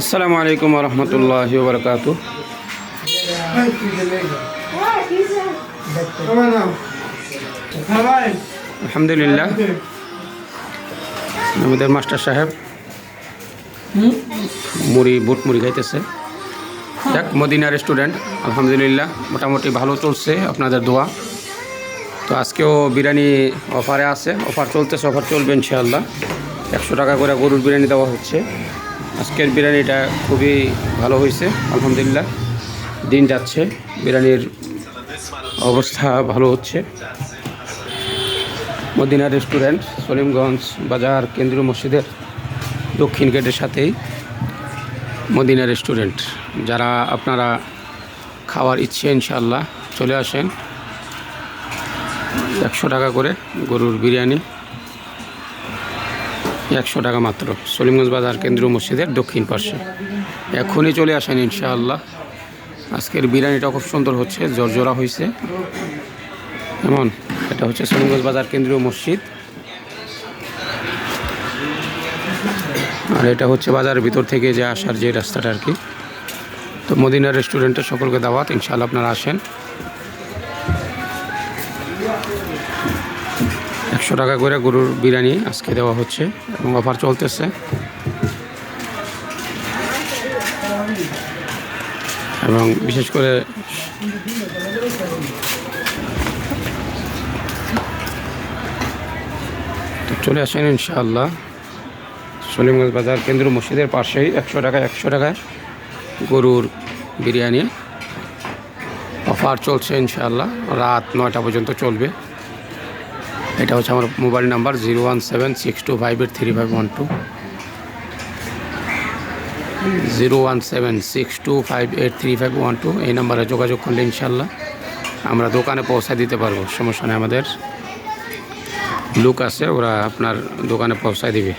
আসসালামু আলাইকুম ওয়া রাহমাতুল্লাহি ওয়া বারাকাতুহু। আলহামদুলিল্লাহ, আমাদের মাস্টার সাহেব বুট মুড়ি খাইতেছে। যাক, মদিনা রেস্টুরেন্ট আলহামদুলিল্লাহ মোটামুটি ভালো চলছে, আপনাদের দোয়া। তো আজকেও বিরিয়ানি অফারে আছে, অফার চলতেছে, অফার চলবে ইনশাআল্লাহ। 100 টাকা করে গরুর বিরিয়ানি দেওয়া হচ্ছে। আজকের বিরিয়ানিটা খুবই ভালো হয়েছে আলহামদুলিল্লাহ। দিন যাচ্ছে, বিরিয়ানির অবস্থা ভালো হচ্ছে। মদিনা রেস্টুরেন্ট, সলিমগঞ্জ বাজার কেন্দ্রীয় মসজিদের দক্ষিণ গেটের সাথেই মদিনা রেস্টুরেন্ট। যারা আপনারা খাওয়ার ইচ্ছে ইনশাআল্লাহ চলে আসেন। 100 টাকা করে গরুর বিরিয়ানি, 100 টাকা মাত্র, সলিমগঞ্জ বাজার কেন্দ্রীয় মসজিদের দক্ষিণ পাশে। এখনই চলে আসেন ইনশাআল্লাহ। আজকের বিরিয়ানিটা খুব সুন্দর হচ্ছে, জর্জরা হয়েছে। এমন এটা হচ্ছে সলিমগঞ্জ বাজার কেন্দ্রীয় মসজিদ, আর এটা হচ্ছে বাজারের ভিতর থেকে যে আসার যে রাস্তাটা আর কি। তো মদিনা রেস্টুরেন্টে সকলকে দাওয়াত, ইনশাআল্লাহ আপনারা আসেন। 100 টাকা করে গরুর বিরিয়ানি আজকে দেওয়া হচ্ছে এবং অফার চলতেছে। এবং বিশেষ করে চলে আসেন ইনশাআল্লাহ। সলিমগঞ্জ বাজার কেন্দ্রীয় মসজিদের পাশেই 100 টাকায় গরুর বিরিয়ানি অফার চলছে ইনশাআল্লাহ। রাত 9টা পর্যন্ত চলবে। এটা হচ্ছে আমার মোবাইল নাম্বার 01762583512, 01762583512। এই নাম্বারে যোগাযোগ করলে ইনশাআল্লাহ আমরা দোকানে পৌঁছা দিতে পারবো, সমস্যা নেই। আমাদের লোক আছে, ওরা আপনার দোকানে পৌঁছায় দিবে।